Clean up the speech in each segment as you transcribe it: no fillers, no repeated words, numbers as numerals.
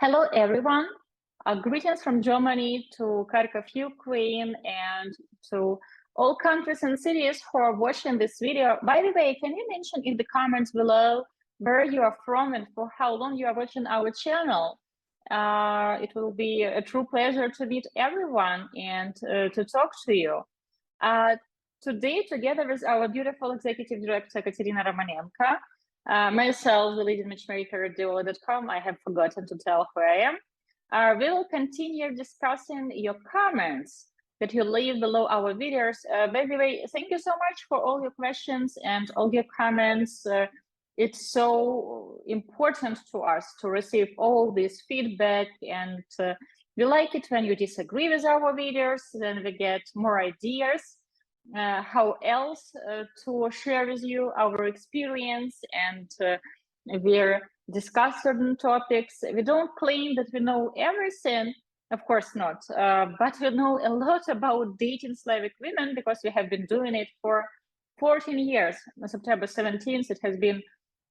Hello, everyone. Greetings from Germany to Kharkov, Ukraine, and to all countries and cities who are watching this video. By the way, can you mention in the comments below where you are from and for how long you are watching our channel? It will be a true pleasure to meet everyone and to talk to you. Today, together with our beautiful executive director, Katerina Romanenko, myself, the leading matchmaker at Diolli.com, I have forgotten to tell who I am. We will continue discussing your comments that you leave below our videos. By the way, thank you so much for all your questions and all your comments. It's so important to us to receive all this feedback, and we like it when you disagree with our videos, then we get more ideas how else to share with you our experience, and we discuss certain topics. We don't claim that we know everything, of course not, but we know a lot about dating Slavic women because we have been doing it for 14 years. On September 17th, it has been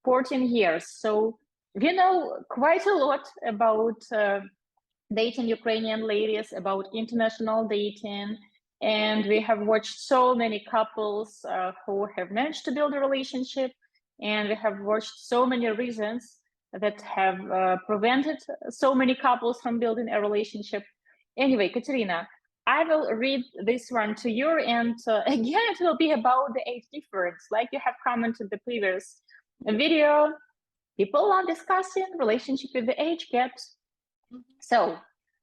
14 years. So we know quite a lot about dating Ukrainian ladies, about international dating, and we have watched so many couples who have managed to build a relationship, and we have watched so many reasons that have prevented so many couples from building a relationship. Anyway, Katerina, I will read this one to you, and again, it will be about the age difference. Like you have commented the previous video, people are discussing relationship with the age gaps. So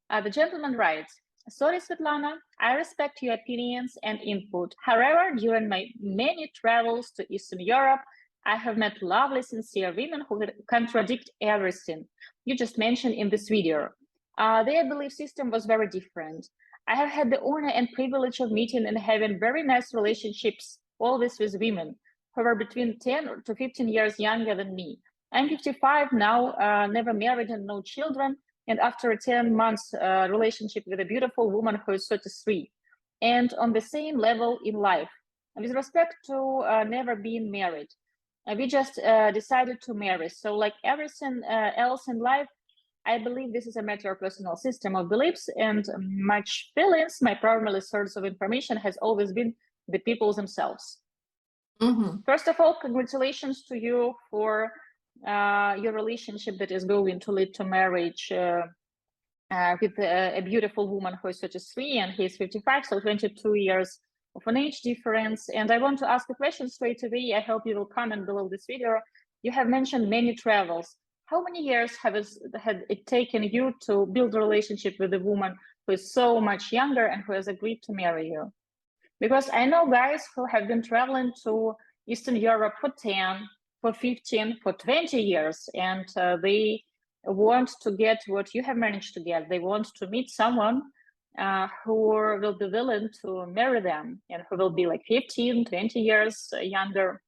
the gentleman writes, sorry, Svetlana, I respect your opinions and input. However, during my many travels to Eastern Europe, I have met lovely, sincere women who contradict everything you just mentioned in this video. Their belief system was very different. I have had the honor and privilege of meeting and having very nice relationships, always with women who were between 10 to 15 years younger than me. I'm 55 now, never married and no children, and after a 10 months relationship with a beautiful woman who is 33, and on the same level in life. And with respect to never being married, we just decided to marry. So like everything else in life, I believe this is a matter of personal system of beliefs and much feelings. My primary source of information has always been the people themselves. First of all, congratulations to you for your relationship that is going to lead to marriage with a beautiful woman who is 33 and he is 55, so 22 years of an age difference. And I want to ask a question straight away. I hope you will comment below this video. You have mentioned many travels. How many years had it taken you to build a relationship with a woman who is so much younger and who has agreed to marry you? Because I know guys who have been traveling to Eastern Europe for 10, for 15, for 20 years, and they want to get what you have managed to get. They want to meet someone who will be willing to marry them and who will be like 15, 20 years younger.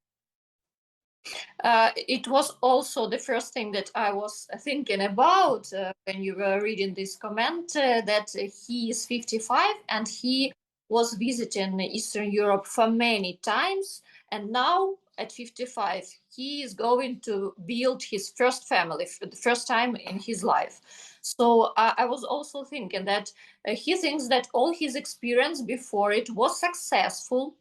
It was also the first thing that I was thinking about when you were reading this comment, that he is 55 and he was visiting Eastern Europe for many times, and now at 55 he is going to build his first family for the first time in his life. So I was also thinking that he thinks that all his experience before it was successful.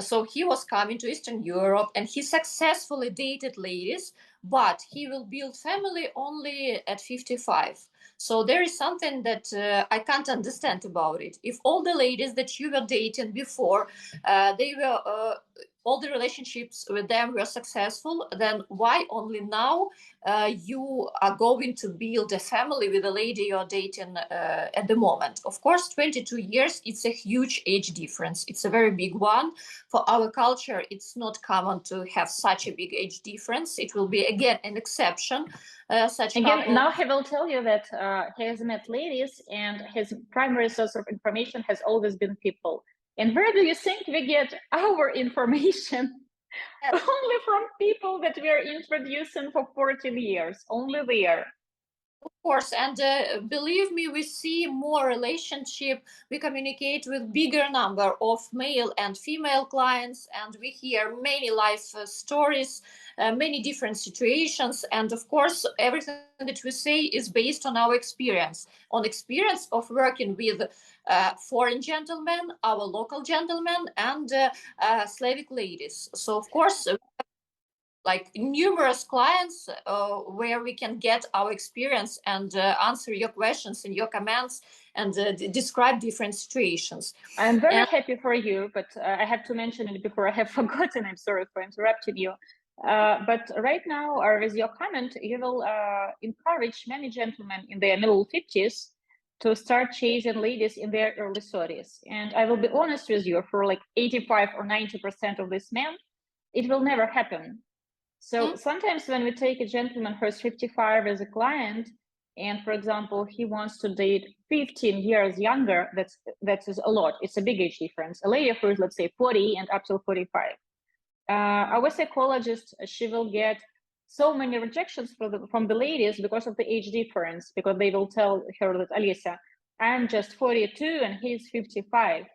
So he was coming to Eastern Europe and he successfully dated ladies, but he will build family only at 55. So there is something that I can't understand about it. If all the ladies that you were dating before, they were all the relationships with them were successful, then why only now you are going to build a family with a lady you're dating at the moment? Of course, 22 years, it's a huge age difference. It's a very big one. For our culture, it's not common to have such a big age difference. It will be, again, an exception. Now he will tell you that he has met ladies and his primary source of information has always been people. And where do you think we get our information? Yes. Only from people that we are introducing for 14 years, only there. Of course, and believe me, we see more relationship. We communicate with bigger number of male and female clients, and we hear many life stories, many different situations, and of course, everything that we say is based on experience of working with foreign gentlemen, our local gentlemen, and Slavic ladies. So, of course, like numerous clients where we can get our experience and answer your questions and your comments and describe different situations. I'm very happy for you, but I have to mention it before I have forgotten. I'm sorry for interrupting you. But right now, or with your comment, you will encourage many gentlemen in their middle 50s to start chasing ladies in their early 30s. And I will be honest with you, for like 85 or 90% of these men, it will never happen. So sometimes when we take a gentleman who's 55 as a client, and for example, he wants to date 15 years younger, that is a lot. It's a big age difference. A lady who is, let's say, 40 and up till 45. Our psychologist, she will get so many rejections from the ladies because of the age difference, because they will tell her that, Alisa, I'm just 42 and he's 55.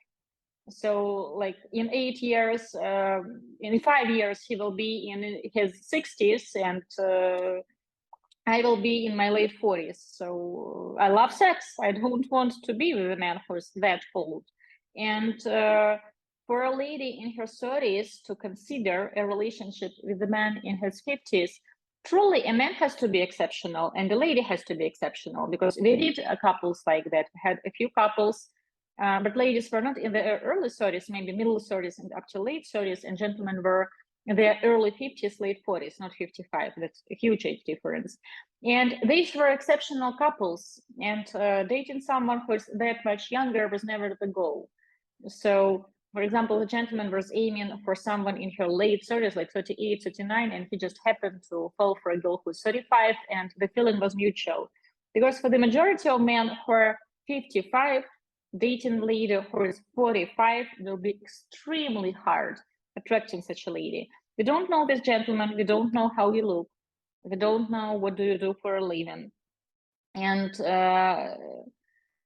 So like in 8 years, in 5 years, he will be in his 60s and I will be in my late 40s. So I love sex. I don't want to be with a man who's that old. And for a lady in her 30s to consider a relationship with a man in his 50s, truly a man has to be exceptional and the lady has to be exceptional, because we did couples like that. We had a few couples, but ladies were not in their early 30s, maybe middle 30s and up to late 30s, and gentlemen were in their early 50s, late 40s, not 55. That's a huge age difference. And these were exceptional couples, and dating someone who's that much younger was never the goal. So, for example, the gentleman was aiming for someone in her late 30s, like 38, 39, and he just happened to fall for a girl who's 35, and the feeling was mutual. Because for the majority of men who are 55, dating a lady who is 45 will be extremely hard attracting such a lady. We don't know this gentleman, we don't know how you look, we don't know what do you do for a living. And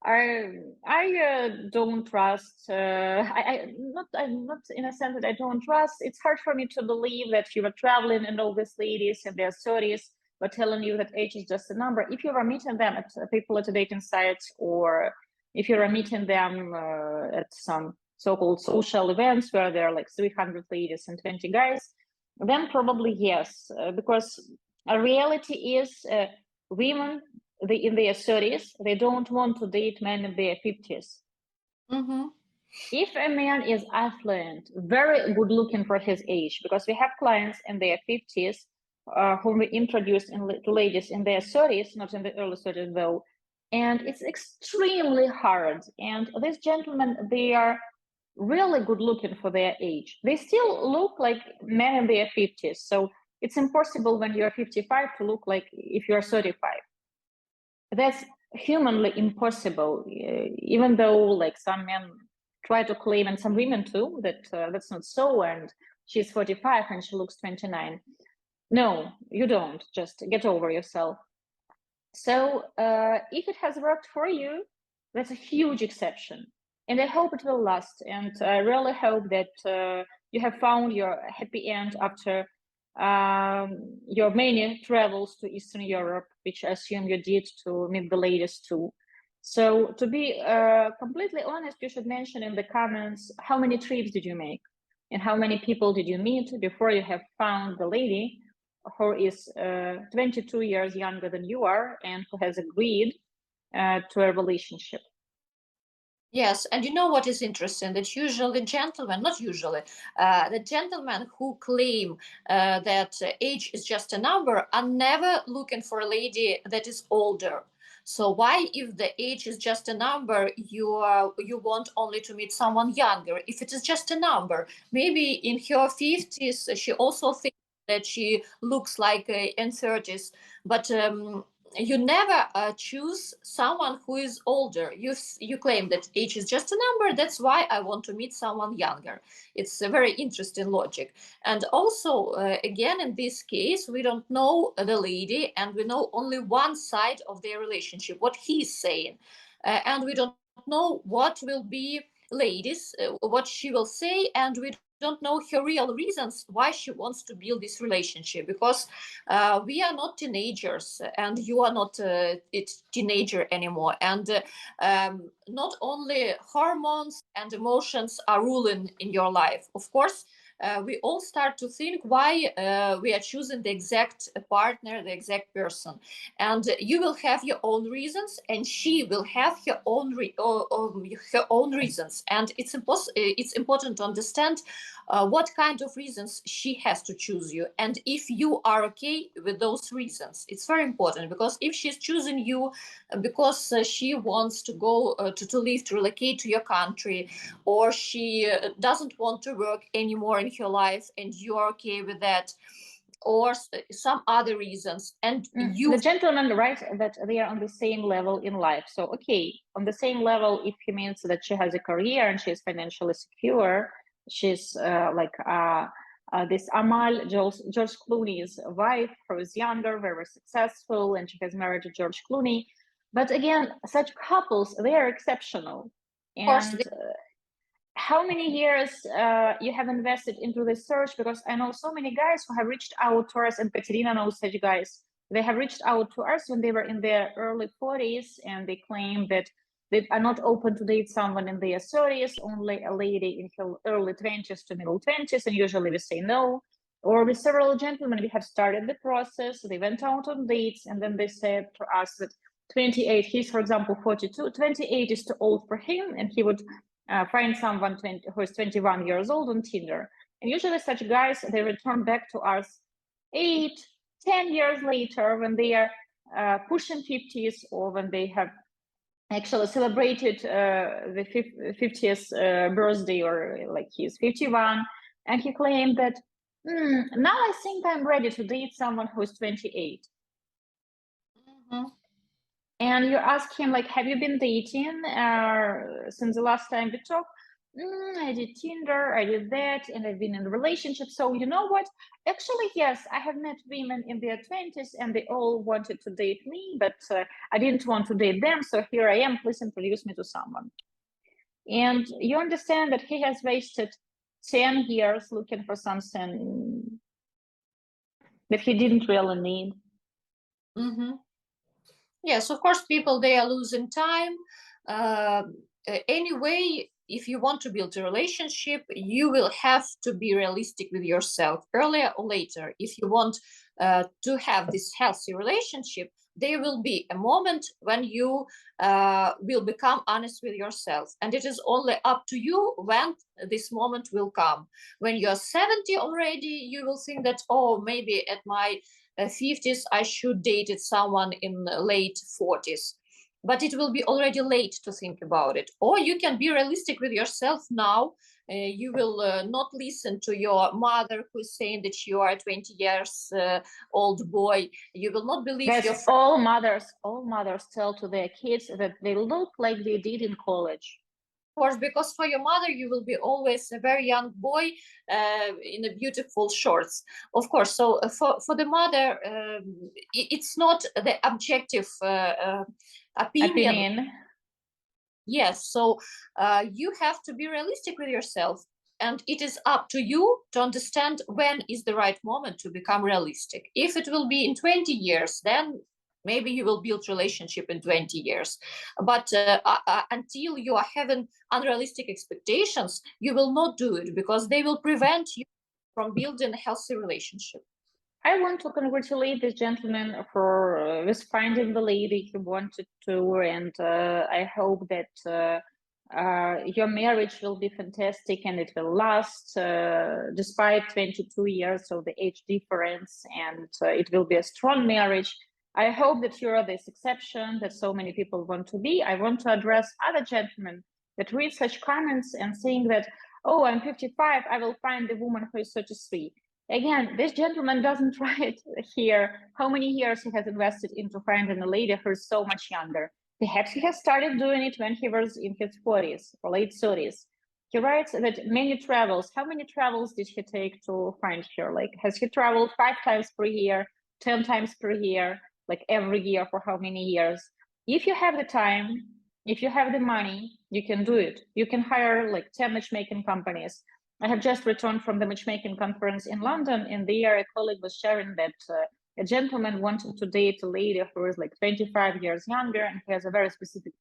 I don't trust. I'm not in a sense that I don't trust. It's hard for me to believe that you were traveling and all these ladies in their 30s were telling you that age is just a number. If you were meeting them at people at a dating sites, or if you were meeting them at some so-called social events where there are like 300 ladies and 20 guys, then probably yes, because a reality is women in their 30s, they don't want to date men in their 50s. If a man is affluent, very good looking for his age, because we have clients in their 50s whom we introduced to ladies in their 30s, not in the early 30s though, and it's extremely hard. And these gentlemen, they are really good looking for their age. They still look like men in their 50s. So it's impossible when you're 55 to look like if you're 35. That's humanly impossible, even though like some men try to claim, and some women too, that that's not so, and she's 45 and she looks 29. No, you don't. Just get over yourself. So if it has worked for you, that's a huge exception. And I hope it will last. And I really hope that you have found your happy end after your many travels to Eastern Europe, which I assume you did to meet the ladies too. So to be completely honest, you should mention in the comments how many trips did you make and how many people did you meet before you have found the lady who is 22 years younger than you are and who has agreed to a relationship. Yes, and you know what is interesting? That usually gentlemen, not usually, the gentlemen who claim that age is just a number are never looking for a lady that is older. So why, if the age is just a number, you want only to meet someone younger? If it is just a number, maybe in her 50s she also thinks that she looks like in 30s, but you never choose someone who is older. You claim that age is just a number. That's why I want to meet someone younger. It's a very interesting logic. And also, again, in this case, we don't know the lady, and we know only one side of their relationship, what he's saying, and we don't know what will be ladies, what she will say, and we don't know her real reasons why she wants to build this relationship, because we are not teenagers, and you are not a teenager anymore, and not only hormones and emotions are ruling in your life. Of course, we all start to think why we are choosing the exact partner, the exact person, and you will have your own reasons, and she will have her own her own reasons, and it's important to understand what kind of reasons she has to choose you, and if you are okay with those reasons. It's very important, because if she's choosing you because she wants to go to live, to relocate to your country, or she doesn't want to work anymore in her life and you are okay with that, or some other reasons, and the gentleman writes that they are on the same level in life. So okay, on the same level, if he means that she has a career and she's financially secure, she's this Amal, George Clooney's wife, who is younger, very successful, and she has married to George Clooney. But again, such couples, they are exceptional. And how many years you have invested into this search? Because I know so many guys who have reached out to us, and Katerina knows such guys. They have reached out to us when they were in their early 40s, and they claim that they are not open to date someone in their 30s, only a lady in her early 20s to middle 20s, and usually we say no. Or with several gentlemen, we have started the process, they went out on dates, and then they said to us that 28, he's, for example, 42, 28 is too old for him, and he would find someone who is 21 years old on Tinder. And usually such guys, they return back to us 8, 10 years later when they are pushing 50s, or when they have actually celebrated the 50th birthday, or like he's 51. And he claimed that, now I think I'm ready to date someone who is 28. Mm-hmm. And you ask him, like, have you been dating since the last time we talked? I did Tinder, I did that, and I've been in a relationship. So you know what? Actually, yes, I have met women in their 20s, and they all wanted to date me, but I didn't want to date them. So here I am. Please introduce me to someone. And you understand that he has wasted 10 years looking for something that he didn't really need. Mm-hmm. Yes, of course, people, they are losing time. Anyway, if you want to build a relationship, you will have to be realistic with yourself earlier or later. If you want to have this healthy relationship, there will be a moment when you will become honest with yourself. And it is only up to you when this moment will come. When you're 70 already, you will think that, oh, maybe at my 50s, I should date someone in late 40s. But it will be already late to think about it. Or you can be realistic with yourself now. You will not listen to your mother who is saying that you are a 20 years old boy. You will not believe Yes, your friends. all mothers tell to their kids that they look like they did in college. Of course, because for your mother, you will be always a very young boy in a beautiful shorts. Of course, so for the mother, it's not the objective opinion. Yes, so you have to be realistic with yourself, and it is up to you to understand when is the right moment to become realistic. If it will be in 20 years, then maybe you will build relationship in 20 years. But until you are having unrealistic expectations, you will not do it, because they will prevent you from building a healthy relationship. I want to congratulate this gentleman for with finding the lady he wanted to, and I hope that your marriage will be fantastic and it will last despite 22 years of the age difference, and it will be a strong marriage. I hope that you're this exception that so many people want to be. I want to address other gentlemen that read such comments and saying that, oh, I'm 55, I will find the woman who is 33. Again, this gentleman doesn't write here how many years he has invested into finding a lady who is so much younger. Perhaps he has started doing it when he was in his 40s or late 30s. He writes that many travels. How many travels did he take to find her? Like, has he traveled 5 times per year, 10 times per year, like every year for how many years? If you have the time, if you have the money, you can do it. You can hire like 10 matchmaking companies. I have just returned from the matchmaking conference in London, and there a colleague was sharing that a gentleman wanted to date a lady who is like 25 years younger, and he has a very specific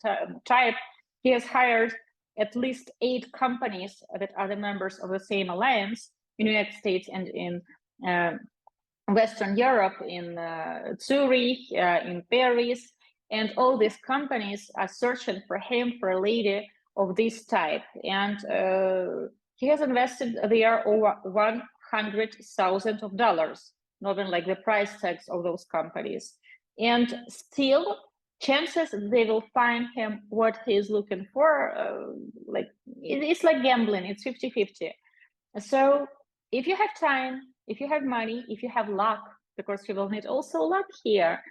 type. He has hired at least 8 companies that are the members of the same alliance in the United States and in Western Europe, in Zurich, in Paris, and all these companies are searching for him, for a lady of this type. And he has invested there over $100,000, not even like the price tags of those companies. And still, chances they will find him what he is looking for, like it's like gambling, it's 50-50. So if you have time, if you have money, if you have luck, because you will need also luck here,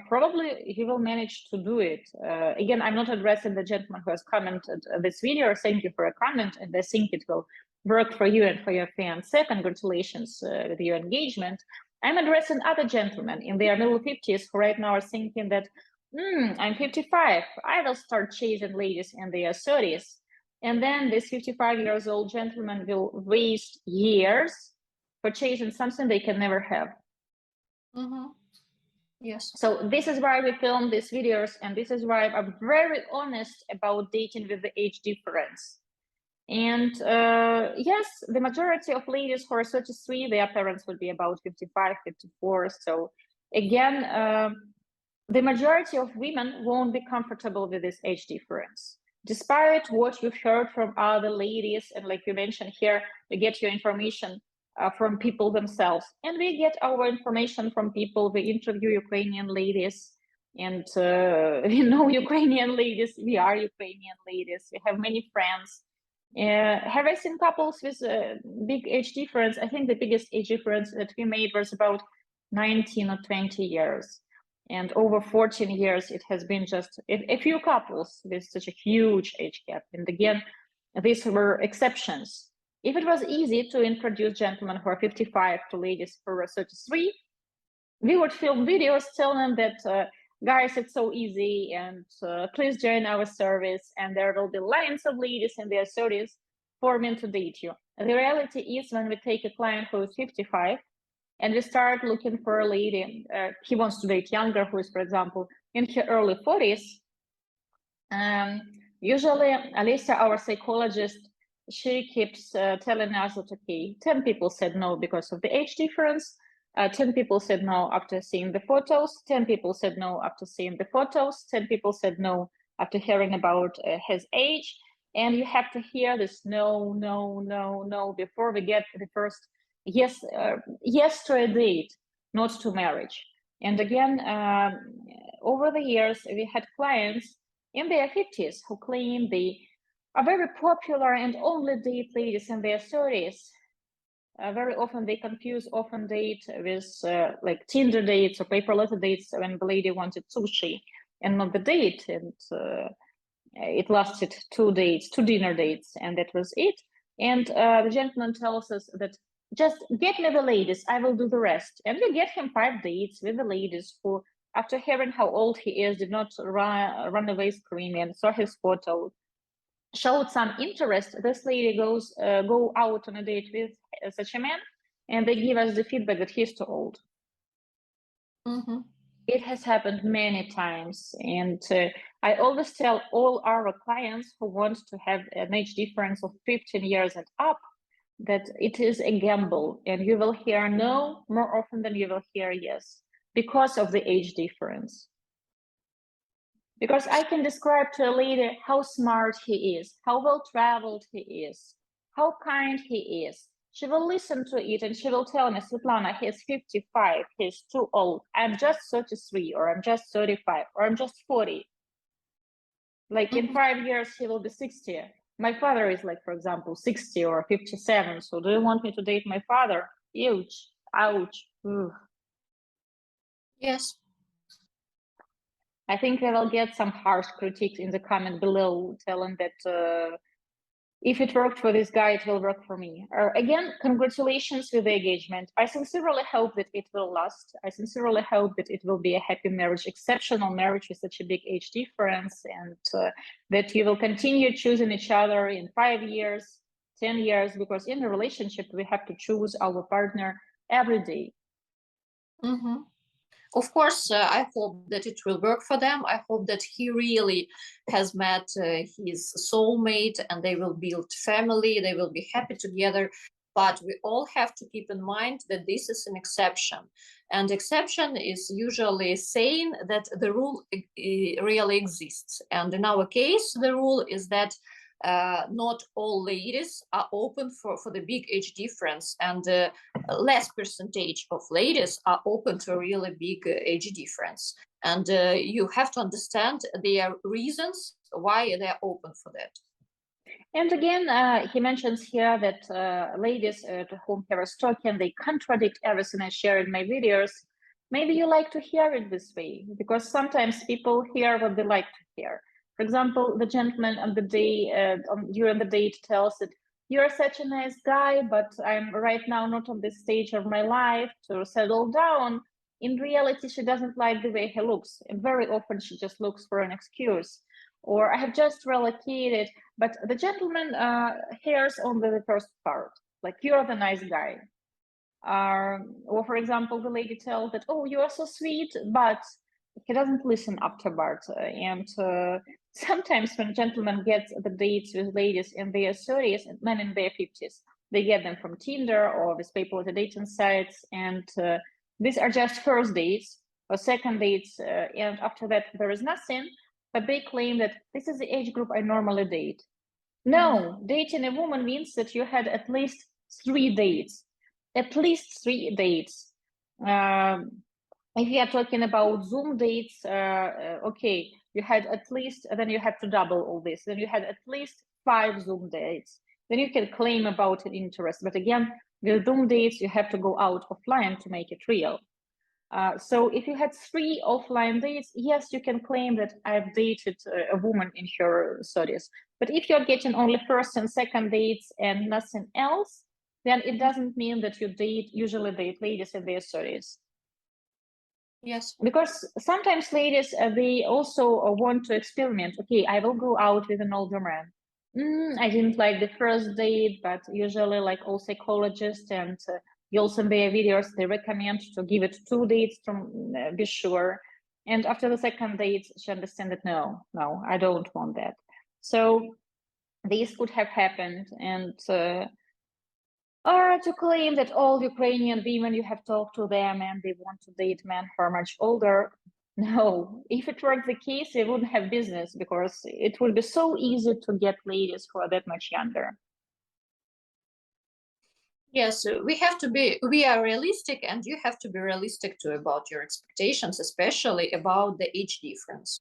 probably he will manage to do it. Again, I'm not addressing the gentleman who has commented this video. Thank you for a comment, and I think it will work for you and for your fiancé. Congratulations with your engagement. I'm addressing other gentlemen in their middle 50s who right now are thinking that, I'm 55, I will start chasing ladies in their 30s. And then this 55-year-old gentleman will waste years for chasing something they can never have. Yes. So this is why we film these videos, and this is why I'm very honest about dating with the age difference. And yes, the majority of ladies who are 33, their parents would be about 55, 54. So again, the majority of women won't be comfortable with this age difference. Despite what you've heard from other ladies, and like you mentioned here, you get your information from people themselves. And we get our information from people. We interview Ukrainian ladies, and we know Ukrainian ladies. We are Ukrainian ladies. We have many friends. Have I seen couples with a big age difference? I think the biggest age difference that we made was about 19 or 20 years. And over 14 years, it has been just a few couples with such a huge age gap. And again, these were exceptions. If it was easy to introduce gentlemen who are 55 to ladies who are 33, we would film videos telling them that, guys, it's so easy, and please join our service, and there will be lines of ladies in their 30s forming to date you. And the reality is, when we take a client who is 55, and we start looking for a lady, he wants to date younger, who is, for example, in her early 40s. Usually, Alicia, our psychologist, she keeps telling us that, okay, 10 people said no because of the age difference, 10 people said no after seeing the photos, 10 people said no after seeing the photos, 10 people said no after hearing about his age. And you have to hear this no, no, no, no before we get the first yes to a date, not to marriage. And again, over the years, we had clients in their 50s who claim they are very popular and only date ladies in their 30s. Very often they confuse often date with like Tinder dates or paper letter dates, when the lady wanted sushi and not the date. And it lasted 2 dates, 2 dinner dates, and that was it. And the gentleman tells us that, just get me the ladies, I will do the rest. And we get him 5 dates with the ladies who, after hearing how old he is, did not run away screaming, saw his photo, showed some interest. This lady go out on a date with such a man, and they give us the feedback that he's too old. It has happened many times, and I always tell all our clients who want to have an age difference of 15 years and up that it is a gamble, and you will hear no more often than you will hear yes, because of the age difference. Because I can describe to a lady how smart he is, how well-traveled he is, how kind he is. She will listen to it, and she will tell me, Svetlana, he's 55, he's too old. I'm just 33, or I'm just 35, or I'm just 40. Like in 5 years, he will be 60. My father is like, for example, 60 or 57. So do you want me to date my father? Huge. Ouch. Ugh. Yes. I think I will get some harsh critiques in the comment below telling that if it worked for this guy, it will work for me. Again, congratulations with the engagement. I sincerely hope that it will last. I sincerely hope that it will be a happy marriage, exceptional marriage with such a big age difference, and that you will continue choosing each other in 5 years, 10 years, because in a relationship, we have to choose our partner every day. Mm-hmm. Of course, I hope that it will work for them. I hope that he really has met his soulmate and they will build family, they will be happy together. But we all have to keep in mind that this is an exception. And exception is usually saying that the rule really exists. And in our case, the rule is that not all ladies are open for the big age difference, and less percentage of ladies are open to a really big age difference. And you have to understand their reasons why they're open for that. And again, he mentions here that ladies to whom he was talking, they contradict everything I share in my videos. Maybe you like to hear it this way, because sometimes people hear what they like to hear. For example, the gentleman on the day during the date tells that you're such a nice guy, but I'm right now not on this stage of my life to settle down. In reality, she doesn't like the way he looks, and very often she just looks for an excuse. Or I have just relocated, but the gentleman hears only the first part, like you're the nice guy. Or for example, the lady tells that, oh, you are so sweet, but he doesn't listen afterward. And sometimes when gentlemen get the dates with ladies in their 30s and men in their 50s, they get them from Tinder or with people at the dating sites. And these are just first dates or second dates. And after that, there is nothing, but they claim that this is the age group I normally date. No, dating a woman means that you had at least 3 dates. At least 3 dates. If you are talking about Zoom dates, okay, you had at least, then you have to double all this. Then you had at least 5 Zoom dates. Then you can claim about an interest. But again, with Zoom dates, you have to go out offline to make it real. So if you had 3 offline dates, yes, you can claim that I've dated a woman in her 30s. But if you're getting only first and second dates and nothing else, then it doesn't mean that you usually date ladies in their 30s. Yes. Because sometimes ladies, they also want to experiment. Okay, I will go out with an older man. I didn't like the first date, but usually like all psychologists and girls in their videos, they recommend to give it 2 dates to be sure. And after the second date, she understands that no, I don't want that. So this could have happened. And or to claim that all Ukrainian women, you have talked to them and they want to date men who are much older. No, if it were the case, they wouldn't have business, because it would be so easy to get ladies who are that much younger. Yes, we are realistic, and you have to be realistic too about your expectations, especially about the age difference.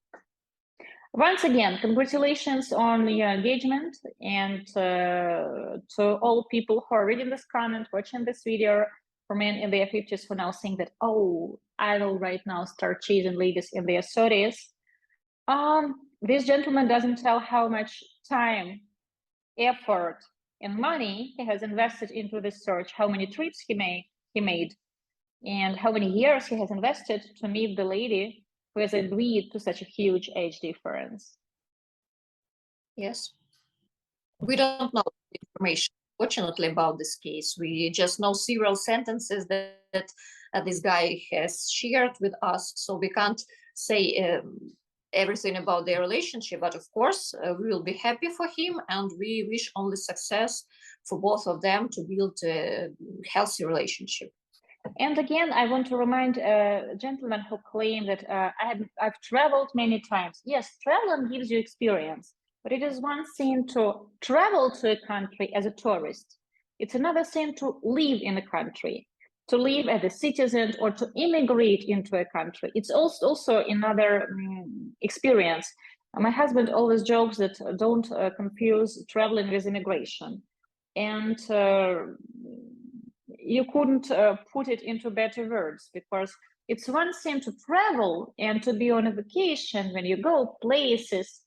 Once again, congratulations on your engagement, and to all people who are reading this comment, watching this video, for men in their 50s who now think that, oh, I will right now start chasing ladies in their 30s. This gentleman doesn't tell how much time, effort, and money he has invested into this search, how many trips he made, and how many years he has invested to meet the lady who has agreed to such a huge age difference. Yes. We don't know information, fortunately, about this case. We just know several sentences that this guy has shared with us, so we can't say everything about their relationship. But of course, we will be happy for him, and we wish only success for both of them to build a healthy relationship. And again, I want to remind gentlemen who claim that I've traveled many times. Yes, traveling gives you experience, but it is one thing to travel to a country as a tourist. It's another thing to live in a country, to live as a citizen or to immigrate into a country. It's also another experience. My husband always jokes that don't confuse traveling with immigration. And you couldn't put it into better words, because it's one thing to travel and to be on a vacation when you go places,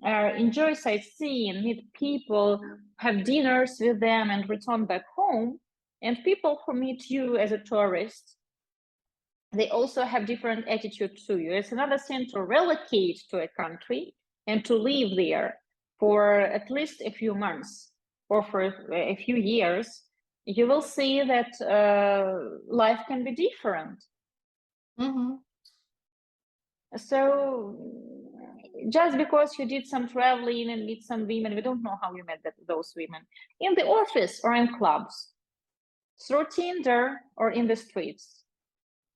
enjoy sightseeing, meet people, have dinners with them, and return back home. And people who meet you as a tourist, they also have different attitude to you. It's another thing to relocate to a country and to live there for at least a few months or for a few years. You will see that life can be different. Mm-hmm. So just because you did some traveling and meet some women, we don't know how you met those women, in the office or in clubs, through Tinder or in the streets.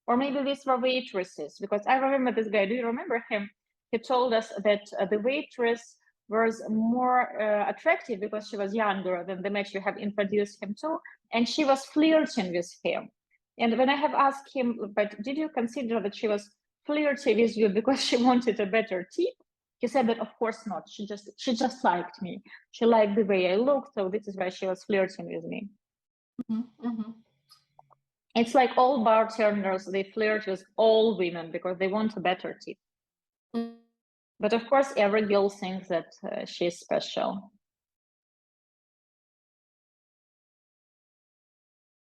Or maybe these were waitresses, because I remember this guy. Do you remember him? He told us that the waitress was more attractive because she was younger than the match you have introduced him to, and she was flirting with him. And when I have asked him, but did you consider that she was flirting with you because she wanted a better tip? He said that of course not. She just liked me. She liked the way I looked, so this is why she was flirting with me. Mm-hmm. Mm-hmm. It's like all bartenders, they flirt with all women because they want a better tip. Mm-hmm. But of course, every girl thinks that she's special.